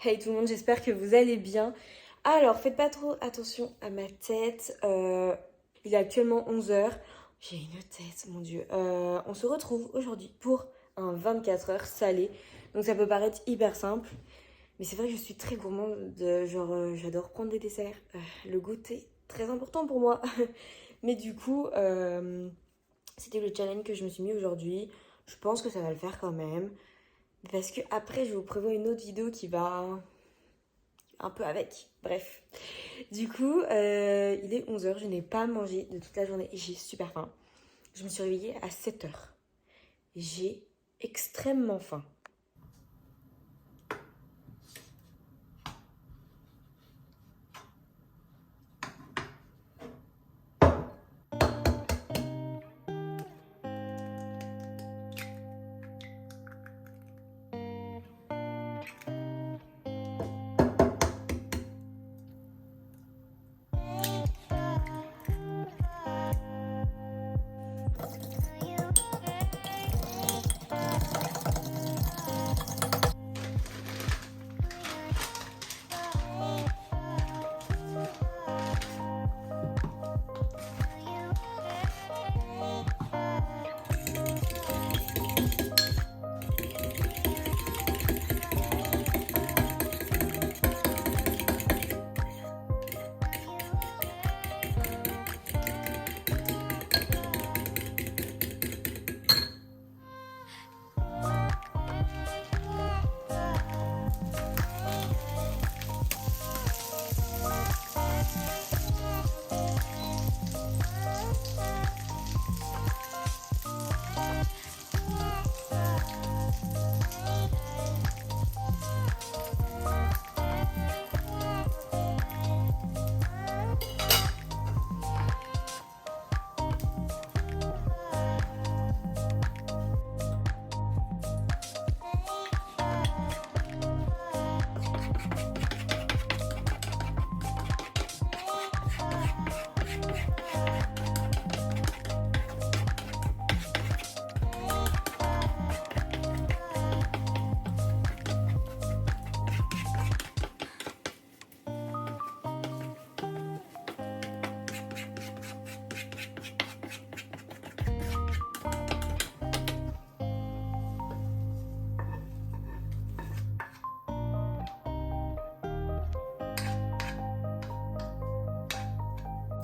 Hey tout le monde, j'espère que vous allez bien. Alors, faites pas trop attention à ma tête. Il est actuellement 11 h. J'ai une tête, mon Dieu. On se retrouve aujourd'hui pour un 24 heures salé. Donc ça peut paraître hyper simple. Mais c'est vrai que je suis très gourmande. J'adore prendre des desserts. Le goûter, très important pour moi. Mais du coup, c'était le challenge que je me suis mis aujourd'hui. Je pense que ça va le faire quand même. Parce que après, je vous prévois une autre vidéo qui va un peu avec. Bref. Du coup, il est 11 h. Je n'ai pas mangé de toute la journée. J'ai super faim. Je me suis réveillée à 7 h. J'ai extrêmement faim.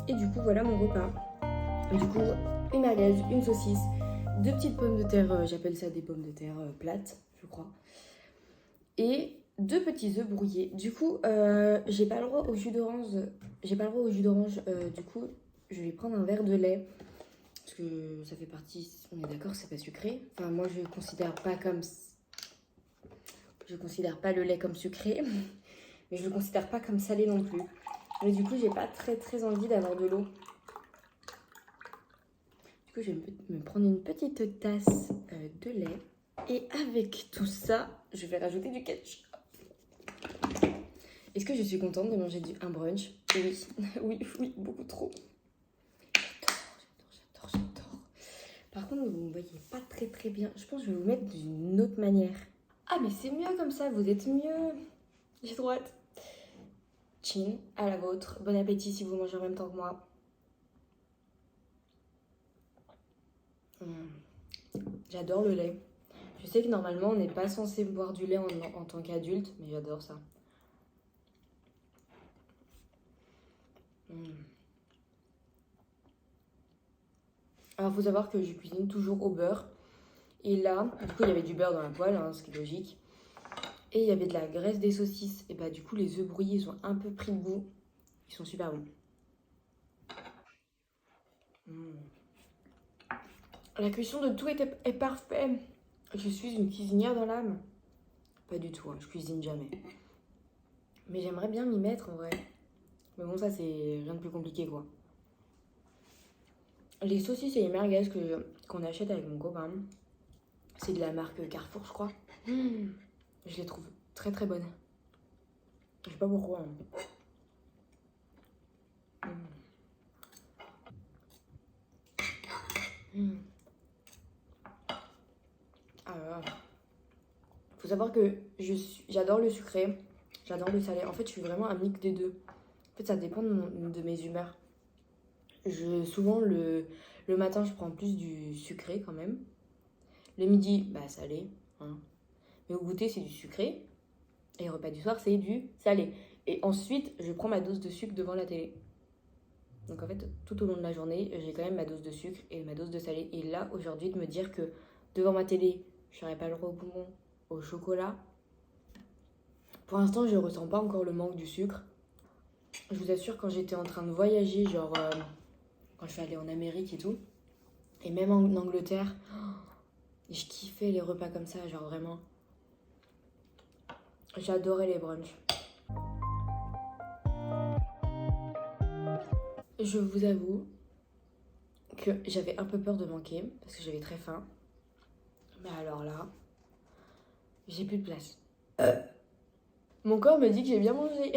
Et du coup, voilà mon repas. Du coup, une merguez, une saucisse, 2 petites pommes de terre, j'appelle ça des pommes de terre plates, je crois. Et 2 petits œufs brouillés. Du coup, j'ai pas le droit au jus d'orange. J'ai pas le droit au jus d'orange. Du coup, je vais prendre un verre de lait. Parce que ça fait partie, on est d'accord, c'est pas sucré. Enfin, moi, je considère pas comme... Je considère pas le lait comme sucré. Mais je le considère pas comme salé non plus. Mais du coup, j'ai pas très envie d'avoir de l'eau. Du coup, je vais me prendre une petite tasse de lait. Et avec tout ça, je vais rajouter du ketchup. Est-ce que je suis contente de manger un brunch? Oui, oui, beaucoup trop. J'adore. Par contre, vous ne me voyez pas très bien. Je pense que je vais vous mettre d'une autre manière. Ah, mais c'est mieux comme ça, vous êtes mieux. J'ai droite. Chin, à la vôtre. Bon appétit si vous mangez en même temps que moi. J'adore le lait. Je sais que normalement, on n'est pas censé boire du lait en tant qu'adulte, mais j'adore ça. Alors, il faut savoir que je cuisine toujours au beurre. Et là, du coup, il y avait du beurre dans la poêle, hein, ce qui est logique. Et il y avait de la graisse des saucisses. Et bah, du coup, les œufs brouillés, ils ont un peu pris le goût. Ils sont super bons. La cuisson de tout est parfait. Je suis une cuisinière dans l'âme. Pas du tout, hein, je cuisine jamais. Mais j'aimerais bien m'y mettre en vrai. Mais bon, ça, c'est rien de plus compliqué, quoi. Les saucisses et les merguez qu'on achète avec mon copain, c'est de la marque Carrefour, je crois. Je les trouve très bonnes. Je sais pas pourquoi. Alors, faut savoir que j'adore le sucré. J'adore le salé. En fait, je suis vraiment un mix des deux. En fait, ça dépend de mes humeurs. Souvent, le matin, je prends plus du sucré quand même. Le midi, bah salé. Hein. Mais au goûter, c'est du sucré. Et le repas du soir, c'est du salé. Et ensuite, je prends ma dose de sucre devant la télé. Donc en fait, tout au long de la journée, j'ai quand même ma dose de sucre et ma dose de salé. Et là, aujourd'hui, de me dire que devant ma télé, je n'aurais pas le droit au poumon, au chocolat. Pour l'instant, je ne ressens pas encore le manque du sucre. Je vous assure, quand j'étais en train de voyager, genre quand je suis allée en Amérique et tout, et même en Angleterre, je kiffais les repas comme ça, genre vraiment. J'adorais les brunchs. Je vous avoue que j'avais un peu peur de manquer parce que j'avais très faim. Mais alors là, j'ai plus de place. Mon corps me dit que j'ai bien mangé.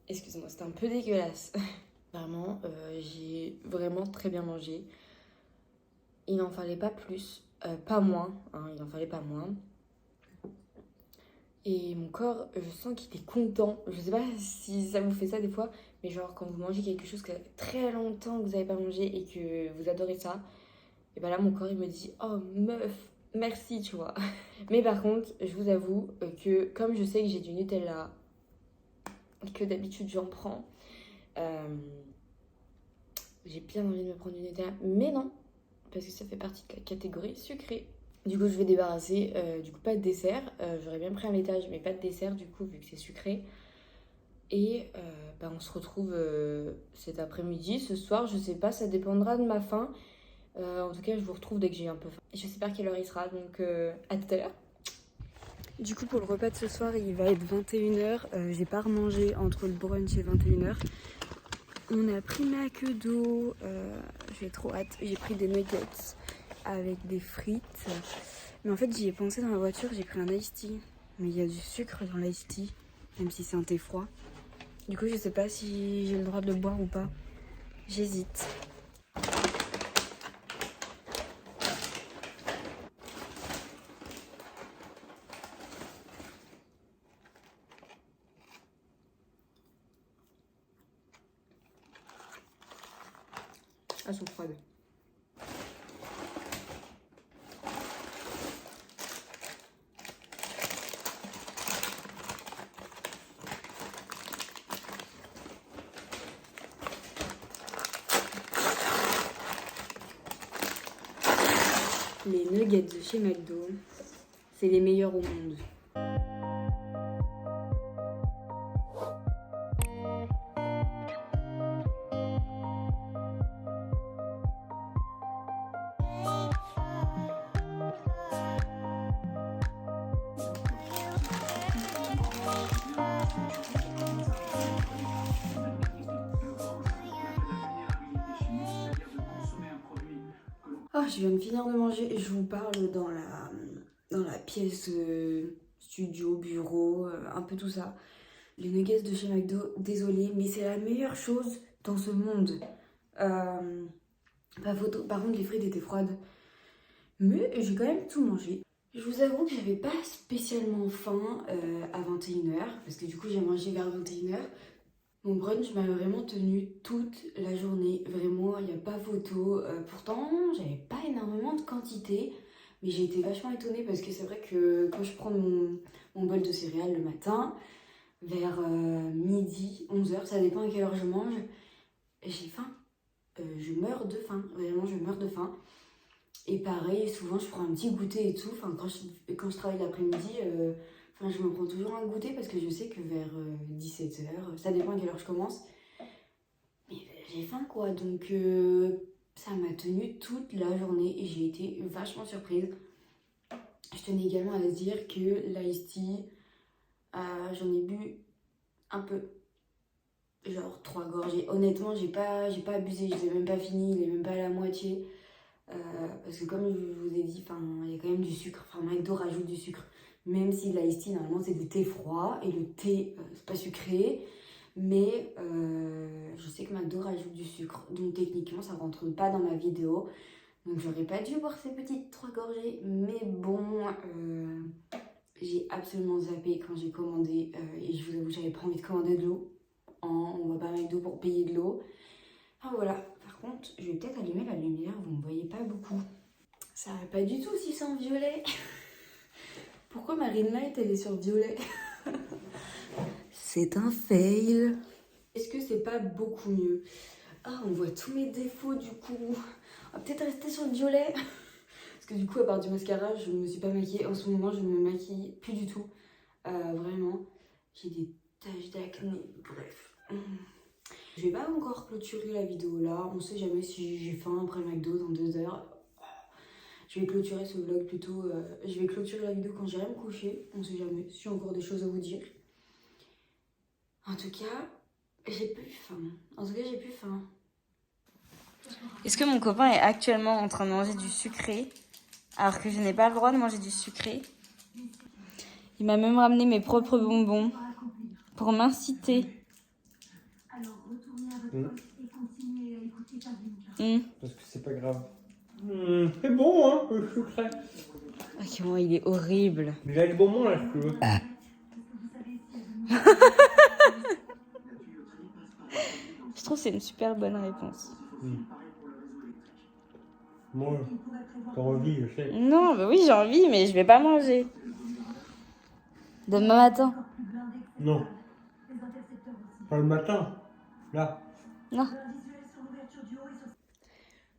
Excusez-moi, c'était un peu dégueulasse. Vraiment, j'ai vraiment très bien mangé. Il n'en fallait pas plus, pas moins, hein, il n'en fallait pas moins. Et mon corps, je sens qu'il est content. Je sais pas si ça vous fait ça des fois, mais genre quand vous mangez quelque chose que ça fait très longtemps que vous n'avez pas mangé et que vous adorez ça, et ben là mon corps il me dit oh meuf, merci tu vois. Mais par contre, je vous avoue que comme je sais que j'ai du Nutella, que d'habitude j'en prends, j'ai bien envie de me prendre du Nutella, mais non, parce que ça fait partie de la catégorie sucrée. Du coup, je vais débarrasser, du coup, pas de dessert. J'aurais bien pris un laitage, mais pas de dessert, du coup, vu que c'est sucré. Et bah, on se retrouve cet après-midi, ce soir, je sais pas, ça dépendra de ma faim. En tout cas, je vous retrouve dès que j'ai un peu faim. Je sais pas à quelle heure il sera, donc à tout à l'heure. Du coup, pour le repas de ce soir, il va être 21h. J'ai pas remangé entre le brunch et 21h. On a pris ma queue d'eau. J'ai trop hâte. J'ai pris des nuggets avec des frites. Mais en fait, j'y ai pensé dans la voiture, j'ai pris un iced tea. Mais il y a du sucre dans l'iced tea, même si c'est un thé froid. Du coup, je sais pas si j'ai le droit de le boire ou pas. J'hésite. Elles sont froides. Les nuggets de chez McDo, c'est les meilleurs au monde. Oh, je viens de finir de manger et je vous parle dans la pièce studio, bureau, un peu tout ça. Les nuggets de chez McDo, désolée, mais c'est la meilleure chose dans ce monde. Pas photo. Par contre, les frites étaient froides. Mais j'ai quand même tout mangé. Je vous avoue que j'avais pas spécialement faim à 21h, parce que du coup j'ai mangé vers 21h. Mon brunch m'a vraiment tenu toute la journée, vraiment, il n'y a pas photo. Pourtant, j'avais pas énormément de quantité, mais j'ai été vachement étonnée parce que c'est vrai que quand je prends mon bol de céréales le matin, vers midi, 11h, ça dépend à quelle heure je mange, j'ai faim. Je meurs de faim, vraiment, je meurs de faim. Et pareil, souvent je prends un petit goûter et tout. Enfin, quand je travaille l'après-midi, je me prends toujours un goûter parce que je sais que vers 17h, ça dépend à quelle heure je commence, mais j'ai faim quoi. Donc ça m'a tenu toute la journée et j'ai été vachement surprise. Je tenais également à dire que l'ice tea, j'en ai bu un peu. Genre 3 gorgées. Honnêtement, j'ai pas abusé, je l'ai même pas fini, il est même pas à la moitié. Parce que comme je vous ai dit, il y a quand même du sucre. McDo rajoute du sucre. Même si l'ice tea, normalement, c'est du thé froid. Et le thé, c'est pas sucré. Mais je sais que McDo rajoute du sucre. Donc techniquement, ça rentre pas dans ma vidéo. Donc j'aurais pas dû boire ces petites 3 gorgées. Mais bon, J'ai absolument zappé quand j'ai commandé et je vous avoue, j'avais pas envie de commander de l'eau. On va pas à McDo pour payer de l'eau. Enfin voilà, par contre, je vais peut-être allumer la lumière, vous ne me voyez pas beaucoup. Ça va pas du tout si c'est en violet. Pourquoi ma ring light elle est sur violet? C'est un fail. Est-ce que c'est pas beaucoup mieux? Ah, on voit tous mes défauts du coup. On va peut-être rester sur le violet. Parce que du coup, à part du mascara, je me suis pas maquillée. En ce moment, je me maquille plus du tout. Vraiment, j'ai des taches d'acné. Bref. Je vais pas encore clôturer la vidéo là. On sait jamais si j'ai faim après le McDo dans 2 heures. Je vais clôturer ce vlog plutôt. Je vais clôturer la vidéo quand j'irai me coucher. On sait jamais si j'ai encore des choses à vous dire. En tout cas, j'ai plus faim. J'ai plus faim. Est-ce que mon copain est actuellement en train de manger du sucré alors que je n'ai pas le droit de manger du sucré? Il m'a même ramené mes propres bonbons pour m'inciter. Parce que c'est pas grave. C'est bon, hein, le sucré. Ah, comment il est horrible. Mais il a les bonbons là, je peux. Je trouve que c'est une super bonne réponse. Moi, t'as envie, je sais. Non, bah oui, j'ai envie, mais je vais pas manger. Demain matin. Non. Pas le matin. Là. Non.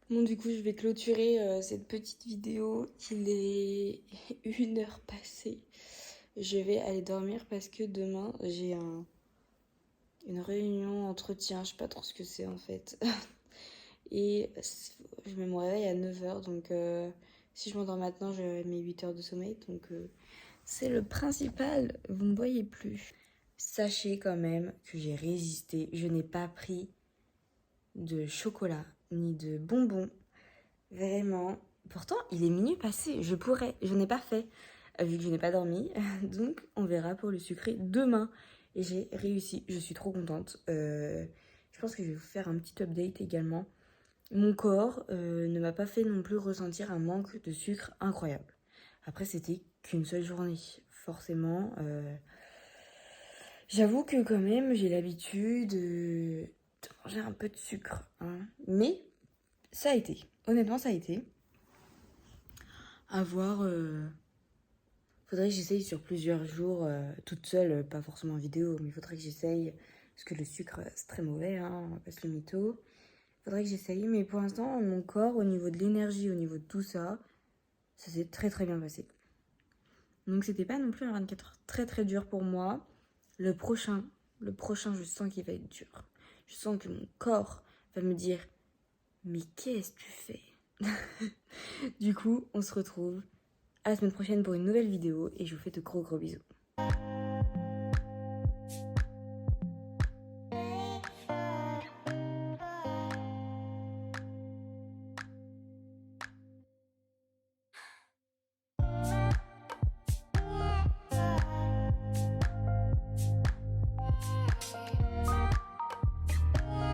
Bon, du coup, je vais clôturer cette petite vidéo. Il est 1h passée. Je vais aller dormir parce que demain, j'ai une réunion, entretien, je sais pas trop ce que c'est en fait. Et je me réveille à 9h, donc si je m'endors maintenant, j'aurai mes 8 heures de sommeil. Donc c'est le principal, vous ne me voyez plus. Sachez quand même que j'ai résisté. Je n'ai pas pris de chocolat ni de bonbons. Vraiment. Pourtant, il est minuit passé. Je pourrais. Je n'ai pas fait. Vu que je n'ai pas dormi. Donc, on verra pour le sucré demain. Et j'ai réussi. Je suis trop contente. Je pense que je vais vous faire un petit update également. Mon corps ne m'a pas fait non plus ressentir un manque de sucre incroyable. Après, c'était qu'une seule journée. Forcément. J'avoue que quand même, j'ai l'habitude de manger un peu de sucre. Hein. Mais ça a été. Honnêtement, ça a été. À voir. Faudrait que j'essaye sur plusieurs jours, toute seule, pas forcément en vidéo, mais il faudrait que j'essaye. Parce que le sucre, c'est très mauvais, hein, on va pas se le mytho. Faudrait que j'essaye, mais pour l'instant, mon corps, au niveau de l'énergie, au niveau de tout ça, ça s'est très très bien passé. Donc c'était pas non plus un 24 heures très très dur pour moi. Le prochain, je sens qu'il va être dur. Je sens que mon corps va me dire « Mais qu'est-ce que tu fais ?» Du coup, on se retrouve à la semaine prochaine pour une nouvelle vidéo et je vous fais de gros bisous.